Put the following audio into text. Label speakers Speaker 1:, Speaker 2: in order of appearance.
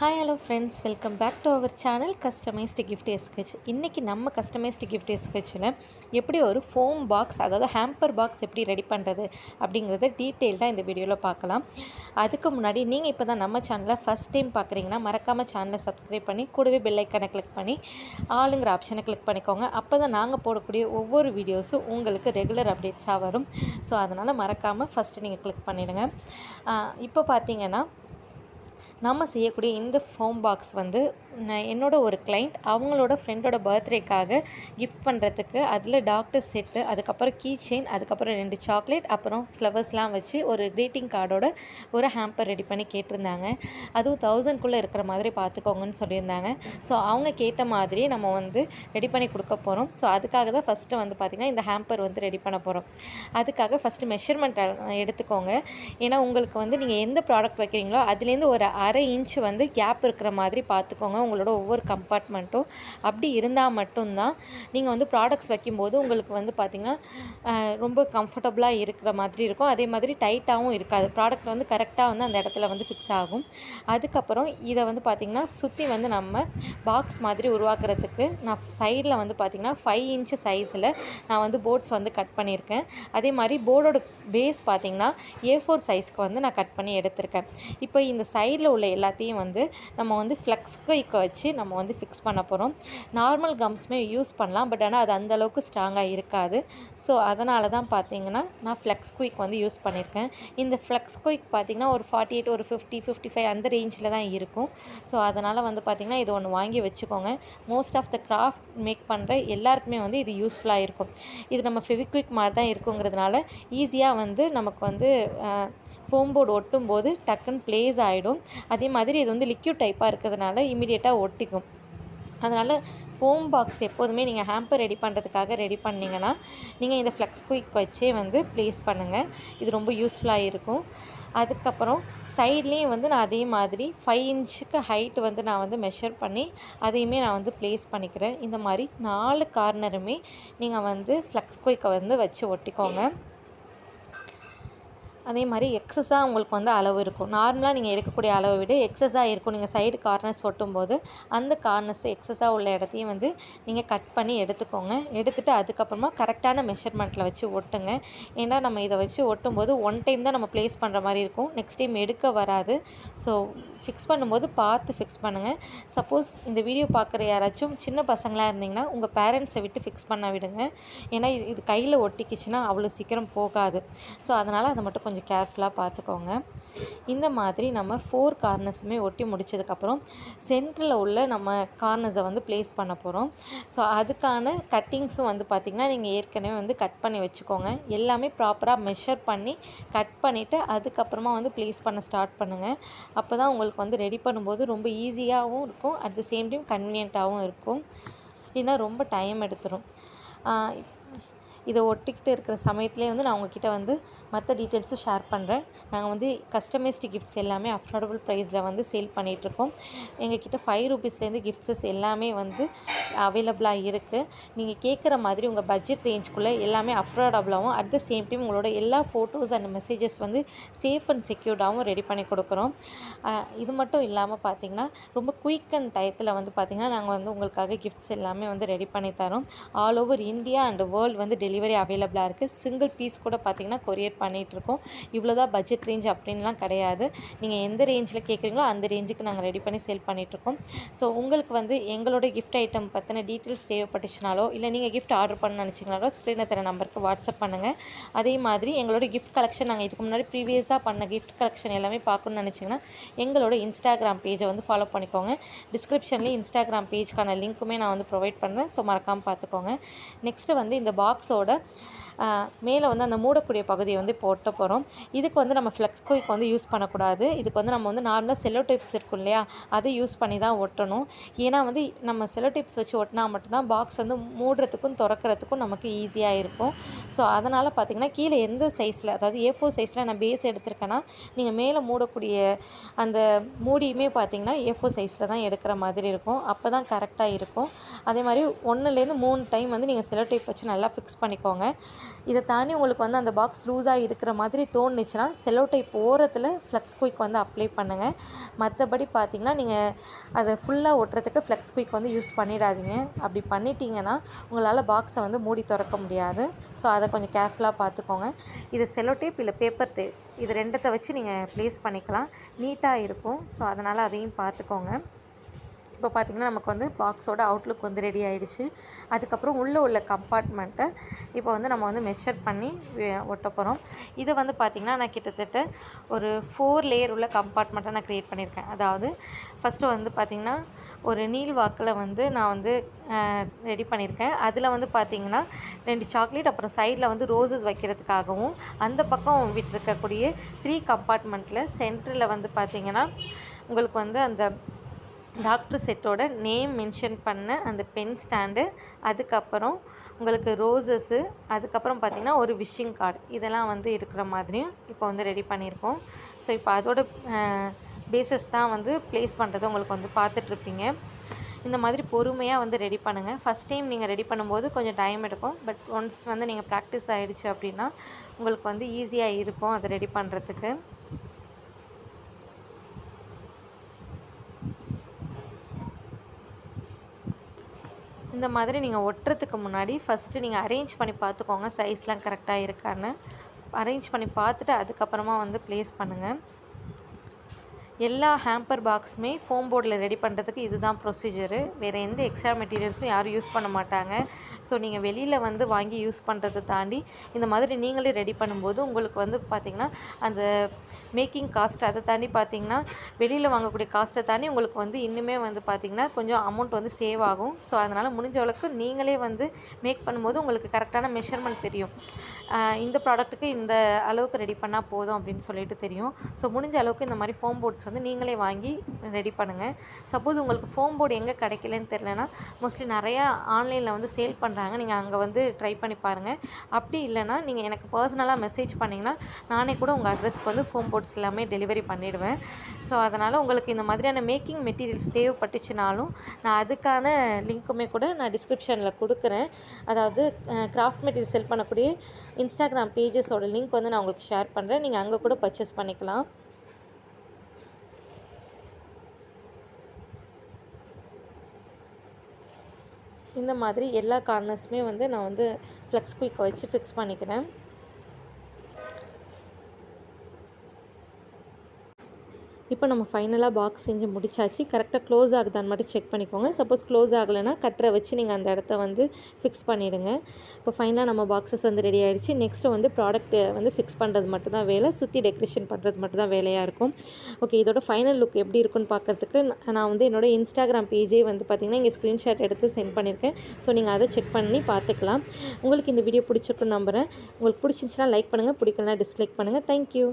Speaker 1: Hi hello friends, welcome back to our channel customised gift sketch. இன்றைக்கி நம்ம customised gift ஸ்கெட்சில் எப்படி ஒரு ஃபோம் பாக்ஸ், அதாவது ஹேம்பர் பாக்ஸ் எப்படி ரெடி பண்ணுறது அப்படிங்கிறத டீட்டெயில்டாக இந்த வீடியோவில் பார்க்கலாம். அதுக்கு முன்னாடி நீங்கள் இப்போ தான் நம்ம சேனலை ஃபஸ்ட் டைம் பார்க்குறீங்கன்னா மறக்காமல் சேனலை சப்ஸ்கிரைப் பண்ணி கூடவே பெல் ஐக்கானை கிளிக் பண்ணி ஆளுங்கிற ஆப்ஷனை கிளிக் பண்ணிக்கோங்க. அப்போ தான் நாங்கள் போடக்கூடிய ஒவ்வொரு வீடியோஸும் உங்களுக்கு ரெகுலர் அப்டேட்ஸாக வரும். ஸோ அதனால் மறக்காமல் ஃபஸ்ட்டு நீங்கள் கிளிக் பண்ணிடுங்க. இப்போ பார்த்தீங்கன்னா நம்ம செய்யக்கூடிய இந்த ஃபோம் பாக்ஸ் வந்து என்னோட ஒரு கிளைண்ட் அவங்களோட ஃப்ரெண்டோட பர்த்டேக்காக கிஃப்ட் பண்ணுறதுக்கு அதில் டாக்டர் செட்டு, அதுக்கப்புறம் கீ செயின், அதுக்கப்புறம் 2 சாக்லேட், அப்புறம் ஃப்ளவர்ஸ்லாம் வச்சு ஒரு க்ரீட்டிங் கார்டோட ஒரு ஹேம்பர் ரெடி பண்ணி கேட்டிருந்தாங்க. அதுவும் 1000க்குள்ளே இருக்கிற மாதிரி பார்த்துக்கோங்கன்னு சொல்லியிருந்தாங்க. ஸோ அவங்க கேட்ட மாதிரி நம்ம வந்து ரெடி பண்ணி கொடுக்க போகிறோம். ஸோ அதுக்காக தான் ஃபஸ்ட்டு வந்து பார்த்திங்கன்னா இந்த ஹேம்பர் வந்து ரெடி பண்ண போகிறோம். அதுக்காக ஃபஸ்ட்டு மெஷர்மெண்ட் எடுத்துக்கோங்க. ஏன்னா உங்களுக்கு வந்து நீங்கள் எந்த ப்ராடக்ட் வைக்கிறீங்களோ அதுலேருந்து ஒரு 1/2 இன்ச் வந்து கேப் இருக்கிற மாதிரி பார்த்துக்கோங்க உங்களோட ஒவ்வொரு கம்பார்ட்மெண்ட்டும். அப்படி இருந்தால் மட்டும்தான் நீங்கள் வந்து ப்ராடக்ட்ஸ் வைக்கும்போது உங்களுக்கு வந்து பார்த்திங்கன்னா ரொம்ப கம்ஃபர்டபுளாக இருக்கிற மாதிரி இருக்கும். அதே மாதிரி டைட்டாகவும் இருக்காது. ப்ராடக்ட் வந்து கரெக்டாக வந்து அந்த இடத்துல வந்து ஃபிக்ஸ் ஆகும். அதுக்கப்புறம் இதை வந்து பார்த்திங்கன்னா சுற்றி வந்து நம்ம பாக்ஸ் மாதிரி உருவாக்குறதுக்கு நான் சைடில் வந்து பார்த்திங்கன்னா 5 இன்ச்சு சைஸில் நான் வந்து போர்ட்ஸ் வந்து கட் பண்ணியிருக்கேன். அதே மாதிரி போர்டோட பேஸ் பார்த்திங்கன்னா A4 சைஸ்க்கு வந்து நான் கட் பண்ணி எடுத்திருக்கேன். இப்போ இந்த சைடில் உள்ள எல்லாத்தையும் வந்து நம்ம வந்து ஃப்ளெக்ஸ் குயிக்கை வச்சு நம்ம வந்து ஃபிக்ஸ் பண்ண போகிறோம். நார்மல் கம்ஸுமே யூஸ் பண்ணலாம், பட் ஆனால் அது அந்தளவுக்கு ஸ்ட்ராங்காக இருக்காது. ஸோ அதனால தான் பார்த்திங்கன்னா நான் ஃப்ளெக்ஸ் குயிக் வந்து யூஸ் பண்ணியிருக்கேன். இந்த ஃப்ளெக்ஸ் குயிக் பார்த்திங்கன்னா ஒரு 48, ஒரு 50, 55 அந்த ரேஞ்சில் தான் இருக்கும். ஸோ அதனால் வந்து பார்த்திங்கன்னா இது ஒன்று வாங்கி வச்சுக்கோங்க. Most of the craft make பண்ணுற எல்லாருக்குமே வந்து இது யூஸ்ஃபுல்லாக இருக்கும். இது நம்ம ஃபெவிக்விக் மாதிரி தான் இருக்குங்கிறதுனால ஈஸியாக வந்து நமக்கு வந்து ஃபோம் போர்டு ஒட்டும் போது டக்குன்னு ப்ளேஸ் ஆகிடும். அதே மாதிரி இது வந்து லிக்யூட் டைப்பாக இருக்கிறதுனால இமீடியட்டாக ஒட்டிக்கும். அதனால் ஃபோம் பாக்ஸ் எப்போதுமே நீங்கள் ஹேம்பர் ரெடி பண்ணுறதுக்காக ரெடி பண்ணிங்கன்னா நீங்கள் இந்த ஃப்ளெக்ஸ் குயிக் வச்சே வந்து ப்ளேஸ் பண்ணுங்கள். இது ரொம்ப யூஸ்ஃபுல்லாக இருக்கும். அதுக்கப்புறம் சைட்லேயும் வந்து நான் அதே மாதிரி 5 இன்ச்சுக்கு ஹைட்டு வந்து நான் வந்து மெஷர் பண்ணி அதையுமே நான் வந்து ப்ளேஸ் பண்ணிக்கிறேன். இந்த மாதிரி 4 கார்னருமே நீங்கள் வந்து ஃப்ளெக்ஸ் குயிக்கை வந்து வச்சு ஒட்டிக்கோங்க. அதே மாதிரி எக்ஸஸாக உங்களுக்கு வந்து அளவு இருக்கும். நார்மலாக நீங்கள் எடுக்கக்கூடிய அளவை விட எக்ஸஸாக இருக்கும். நீங்கள் சைடு கார்னர்ஸ் ஒட்டும்போது அந்த கார்னர்ஸ் எக்ஸஸாக உள்ள இடத்தையும் வந்து நீங்கள் கட் பண்ணி எடுத்துக்கோங்க. எடுத்துகிட்டு அதுக்கப்புறமா கரெக்டான மெஷர்மெண்ட்டில் வச்சு ஒட்டுங்க. ஏன்னா நம்ம இதை வச்சு ஒட்டும்போது ஒன் டைம் தான் நம்ம ப்ளேஸ் பண்ணுற மாதிரி இருக்கும். நெக்ஸ்ட் டைம் எடுக்க வராது. ஸோ ஃபிக்ஸ் பண்ணும்போது பார்த்து ஃபிக்ஸ் பண்ணுங்கள். சப்போஸ் இந்த வீடியோ பார்க்குற யாராச்சும் சின்ன பசங்களாக இருந்தீங்கன்னா உங்கள் பேரண்ட்ஸை விட்டு ஃபிக்ஸ் பண்ண விடுங்க. ஏன்னா இது கையில் ஒட்டிக்கிச்சுன்னா அவ்வளோ சீக்கிரம் போகாது. ஸோ அதனால் அதை மட்டும் கொஞ்சம் கேர்ஃபுல்லாக பார்த்துக்கோங்க. இந்த மாதிரி நம்ம 4 கார்னர்ஸுமே ஒட்டி முடிச்சதுக்கப்புறம் சென்டரில் உள்ள நம்ம கார்னர்ஸை வந்து ப்ளேஸ் பண்ண போகிறோம். ஸோ அதுக்கான கட்டிங்ஸும் வந்து பார்த்திங்கன்னா நீங்கள் ஏற்கனவே வந்து கட் பண்ணி வச்சுக்கோங்க. எல்லாமே ப்ராப்பராக மெஷர் பண்ணி கட் பண்ணிவிட்டு அதுக்கப்புறமா வந்து ப்ளேஸ் பண்ண ஸ்டார்ட் பண்ணுங்கள். அப்போ தான் உங்களுக்கு வந்து ரெடி பண்ணும்போது ரொம்ப ஈஸியாகவும் இருக்கும், அட் த சேம் டைம் கன்வீனியண்ட்டாகவும் இருக்கும். இல்லைன்னா ரொம்ப டைம் எடுத்துரும். இதை ஒட்டிக்கிட்டு இருக்கிற சமயத்துலேயே வந்து நான் உங்ககிட்ட வந்து மற்ற டீட்டெயில்ஸும் ஷேர் பண்ணுறேன். நாங்கள் வந்து கஸ்டமைஸ்டு கிஃப்ட்ஸ் எல்லாமே அஃபோர்டபுள் ப்ரைஸில் வந்து சேல் பண்ணிகிட்ருக்கோம். எங்ககிட்ட 5 ரூபீஸ்லேருந்து கிஃப்ட்ஸஸ் எல்லாமே வந்து அவைலபிளாக இருக்குது. நீங்கள் கேட்குற மாதிரி உங்கள் பட்ஜெட் ரேஞ்சுக்குள்ளே எல்லாமே அஃபோர்டபுளாகவும் அட் த சேம் டைம் உங்களோட எல்லா ஃபோட்டோஸ் அண்ட் மெசேஜஸ் வந்து சேஃப் அண்ட் செக்யூர்டாகவும் ரெடி பண்ணி கொடுக்குறோம். இது மட்டும் இல்லாமல் பார்த்திங்கன்னா ரொம்ப குயிக் அண்ட் டயத்தில் வந்து பார்த்திங்கன்னா நாங்கள் வந்து உங்களுக்காக கிஃப்ட்ஸ் எல்லாமே வந்து ரெடி பண்ணி தரோம். All over India and world வந்து டெலிவரி அவைலபிளாக இருக்குது. சிங்கிள் பீஸ் கூட பார்த்திங்கன்னா கொரியர் பண்ணிகிட்ருக்கோம். இவ்வளோதான் பட்ஜெட் ரேஞ்ச் அப்படின்லாம் கிடையாது. நீங்கள் எந்த ரேஞ்சில் கேட்குறீங்களோ அந்த ரேஞ்சுக்கு நாங்கள் ரெடி பண்ணி சேல் பண்ணிகிட்ருக்கோம். ஸோ உங்களுக்கு வந்து எங்களோட கிஃப்ட் ஐட்டம் பற்றின டீட்டெயில்ஸ் தேவைப்பட்டுச்சுனாலோ இல்லை நீங்கள் கிஃப்ட் ஆர்டர் பண்ண நினச்சிங்கனாலோ ஸ்க்ரீனில் தர நம்பருக்கு வாட்ஸ்அப் பண்ணுங்கள். அதே மாதிரி எங்களோட கிஃப்ட் கலெக்ஷன் நாங்கள் இதுக்கு முன்னாடி ப்ரீவியஸாக பண்ண கிஃப்ட் கலெக்ஷன் எல்லாமே பார்க்கணுன்னு நினச்சிங்கன்னா எங்களோட இன்ஸ்டாகிராம் பேஜை வந்து ஃபாலோ பண்ணிக்கோங்க. டிஸ்கிரிப்ஷன்லேயும் இன்ஸ்டாகிராம் பேஜ்க்கான லிங்க்குமே நான் வந்து ப்ரொவைட் பண்ணுறேன். ஸோ மறக்காமல் பார்த்துக்கோங்க. நெக்ஸ்ட்டு வந்து இந்த பாக்ஸோட மேலே வந்து அந்த மூடக்கூடிய பகுதியை வந்து இப்போ ஒட்ட போகிறோம். இதுக்கு வந்து நம்ம ஃப்ளெக்ஸ் குயிக் வந்து யூஸ் பண்ணக்கூடாது. இதுக்கு வந்து நம்ம வந்து நார்மலாக செல்லோ டேப்ஸ் இருக்கும் இல்லையா, அதை யூஸ் பண்ணி தான் ஒட்டணும். ஏன்னா வந்து நம்ம செல்லோ டேப்ஸ் வச்சு ஒட்டினா மட்டும்தான் பாக்ஸ் வந்து மூடுறதுக்கும் திறக்கிறதுக்கும் நமக்கு ஈஸியாக இருக்கும். ஸோ அதனால் பார்த்திங்கன்னா கீழே எந்த சைஸில், அதாவது A4 சைஸில் நான் பேஸ் எடுத்திருக்கேன்னா நீங்கள் மேலே மூடக்கூடிய அந்த மூடியுமே பார்த்திங்கன்னா A4 சைஸில் தான் எடுக்கிற மாதிரி இருக்கும். அப்போ தான் கரெக்டாக இருக்கும். அதே மாதிரி 1லேருந்து 3 டைம் வந்து நீங்கள் செல்லோ டேப் வச்சு நல்லா ஃபிக்ஸ் பண்ணிக்கோங்க. இதை தாண்டி உங்களுக்கு வந்து அந்த பாக்ஸ் லூஸாக இருக்கிற மாதிரி தோணுச்சுன்னா செல்லோ டேப் ஓரத்தில் ஃப்ளெக்ஸ் குயிக் வந்து அப்ளை பண்ணுங்கள். மற்றபடி பார்த்திங்கன்னா நீங்கள் அதை ஃபுல்லாக ஒட்டுறதுக்கு ஃப்ளெக்ஸ் குயிக் வந்து யூஸ் பண்ணிடாதீங்க. அப்படி பண்ணிட்டீங்கன்னா உங்களால் பாக்ஸை வந்து மூடி திறக்க முடியாது. ஸோ அதை கொஞ்சம் கேர்ஃபுல்லாக பார்த்துக்கோங்க. இது செல்லோ டேப் இல்லை பேப்பர் டேப், இது ரெண்டத்தை வச்சு நீங்கள் ப்ளேஸ் பண்ணிக்கலாம், நீட்டாக இருக்கும். ஸோ அதனால் அதையும் பார்த்துக்கோங்க. இப்போ பார்த்திங்கன்னா நமக்கு வந்து பாக்ஸோட அவுட்லுக் வந்து ரெடி ஆகிடுச்சு. அதுக்கப்புறம் உள்ளே உள்ள கம்பார்ட்மெண்ட்டை இப்போ வந்து நம்ம வந்து மெஷர் பண்ணி ஒட்ட போகிறோம். இதை வந்து பார்த்திங்கன்னா நான் கிட்டத்தட்ட ஒரு 4 லேயர் உள்ள கம்பார்ட்மெண்ட்டை நான் க்ரியேட் பண்ணியிருக்கேன். அதாவது ஃபஸ்ட்டு வந்து பார்த்திங்கன்னா ஒரு நீள் வாக்கில் வந்து நான் வந்து ரெடி பண்ணியிருக்கேன். அதில் வந்து பார்த்திங்கன்னா 2 சாக்லேட், அப்புறம் சைடில் வந்து ரோஸஸ் வைக்கிறதுக்காகவும், அந்த பக்கம் விட்டுருக்கக்கூடிய 3 கம்பார்ட்மெண்ட்டில் சென்டரில் வந்து பார்த்திங்கன்னா உங்களுக்கு வந்து அந்த டாக்டர் செட்டோட நேம் மென்ஷன் பண்ண அந்த பென் ஸ்டாண்டு, அதுக்கப்புறம் உங்களுக்கு ரோஸஸ்ஸு, அதுக்கப்புறம் பார்த்திங்கன்னா ஒரு விஷிங் கார்டு, இதெல்லாம் வந்து இருக்கிற மாதிரியும் இப்போ வந்து ரெடி பண்ணியிருக்கோம். ஸோ இப்போ அதோட பேசஸ் தான் வந்து ப்ளேஸ் பண்ணுறது உங்களுக்கு வந்து பார்த்துட்ருப்பீங்க. இந்த மாதிரி பொறுமையாக வந்து ரெடி பண்ணுங்கள். ஃபஸ்ட் டைம் நீங்கள் ரெடி பண்ணும்போது கொஞ்சம் டைம் எடுக்கும். பட் ஒன்ஸ் வந்து நீங்கள் ப்ராக்டிஸ் ஆகிடுச்சு அப்படின்னா உங்களுக்கு வந்து ஈஸியாக இருக்கும் அதை ரெடி பண்ணுறதுக்கு. இந்த மாதிரி நீங்கள் ஒட்டுறதுக்கு முன்னாடி ஃபஸ்ட்டு நீங்கள் அரேஞ்ச் பண்ணி பார்த்துக்கோங்க, சைஸ்லாம் கரெக்டாக இருக்கான்னு. அரேஞ்ச் பண்ணி பார்த்துட்டு அதுக்கப்புறமா வந்து ப்ளேஸ் பண்ணுங்கள். எல்லா ஹேம்பர் பாக்ஸுமே ஃபோம் போர்டில் ரெடி பண்ணுறதுக்கு இதுதான் ப்ரொசீஜரு. வேறு எந்த எக்ஸ்ட்ரா மெட்டீரியல்ஸும் யாரும் யூஸ் பண்ண மாட்டாங்க. ஸோ நீங்கள் வெளியில் வந்து வாங்கி யூஸ் பண்ணுறதை தாண்டி இந்த மாதிரி நீங்களே ரெடி பண்ணும்போது உங்களுக்கு வந்து பார்த்திங்கன்னா அந்த மேக்கிங் காஸ்ட், அதை தாண்டி பார்த்திங்கன்னா வெளியில் வாங்கக்கூடிய காஸ்ட்டை தாண்டி உங்களுக்கு வந்து இன்னுமே வந்து பார்த்திங்கன்னா கொஞ்சம் அமௌண்ட் வந்து சேவ் ஆகும். ஸோ அதனால் முடிஞ்ச அளவுக்கு நீங்களே வந்து மேக் பண்ணும்போது உங்களுக்கு கரெக்டான மெஷர்மெண்ட் தெரியும். இந்த ப்ராடக்ட்டுக்கு இந்த அளவுக்கு ரெடி பண்ணால் போதும் அப்படின்னு சொல்லிட்டு தெரியும். ஸோ முடிஞ்ச அளவுக்கு இந்த மாதிரி ஃபோம் போர்ட்ஸ் வந்து நீங்களே வாங்கி ரெடி பண்ணுங்கள். சப்போஸ் உங்களுக்கு ஃபோம் போர்டு எங்கே கிடைக்கலன்னு தெரிலனா மோஸ்ட்லி நிறையா ஆன்லைனில் வந்து சேல் பண்ணுறாங்க, நீங்கள் அங்கே வந்து ட்ரை பண்ணி பாருங்கள். அப்படி இல்லைனா நீங்கள் எனக்கு பர்சனலாக மெசேஜ் பண்ணிங்கன்னா நானே கூட உங்கள் அட்ரஸ்க்கு வந்து ஃபோம் போர்ட்ஸ் எல்லாமே டெலிவரி பண்ணிடுவேன். ஸோ அதனால் உங்களுக்கு இந்த மாதிரியான மேக்கிங் மெட்டீரியல்ஸ் தேவைப்பட்டுச்சுனாலும் நான் அதுக்கான லிங்க்குமே கூட நான் டிஸ்கிரிப்ஷனில் கொடுக்குறேன். அதாவது கிராஃப்ட் மெட்டீரியல் செல் பண்ணக்கூடிய இன்ஸ்டாகிராம் பேஜஸோட லிங்க் வந்து நான் உங்களுக்கு ஷேர் பண்ணுறேன். நீங்கள் அங்கே கூட பர்ச்சேஸ் பண்ணிக்கலாம். இந்த மாதிரி எல்லா கார்னர்ஸுமே வந்து நான் வந்து ஃப்ளெக்ஸ் குயிக்கை வச்சு ஃபிக்ஸ் பண்ணிக்கிறேன். இப்போ நம்ம ஃபைனலாக பாக்ஸ் செஞ்சு முடிச்சாச்சு. கரெக்டாக க்ளோஸ் ஆகுதான்னு மட்டும் செக் பண்ணிக்கோங்க. சப்போஸ் க்ளோஸ் ஆகலைன்னா கட்டரை வச்சு நீங்கள் அந்த இடத்த வந்து ஃபிக்ஸ் பண்ணிவிடுங்க. இப்போ ஃபைனலாக நம்ம பாக்ஸஸ் வந்து ரெடி ஆகிடுச்சு. நெக்ஸ்ட்டு வந்து ப்ராடக்ட் வந்து ஃபிக்ஸ் பண்ணுறது மட்டும்தான் வேலை, சுற்றி டெக்கரேஷன் பண்ணுறது மட்டும்தான் வேலையாக இருக்கும். ஓகே, இதோட ஃபைனல் லுக் எப்படி இருக்குன்னு பார்க்குறதுக்கு நான் வந்து என்னோடய இன்ஸ்டாகிராம் பேஜே வந்து பார்த்திங்கன்னா இங்கே ஸ்க்ரீன்ஷாட் எடுத்து சென்ட் பண்ணியிருக்கேன். ஸோ நீங்கள் அதை செக் பண்ணி பார்த்துக்கலாம். உங்களுக்கு இந்த வீடியோ பிடிச்சிருக்குன்னு நம்புகிறேன். உங்களுக்கு பிடிச்சிருந்துச்சுன்னா லைக் பண்ணுங்கள், பிடிக்கலனா டிஸ்லைக் பண்ணுங்கள். தேங்க்யூ.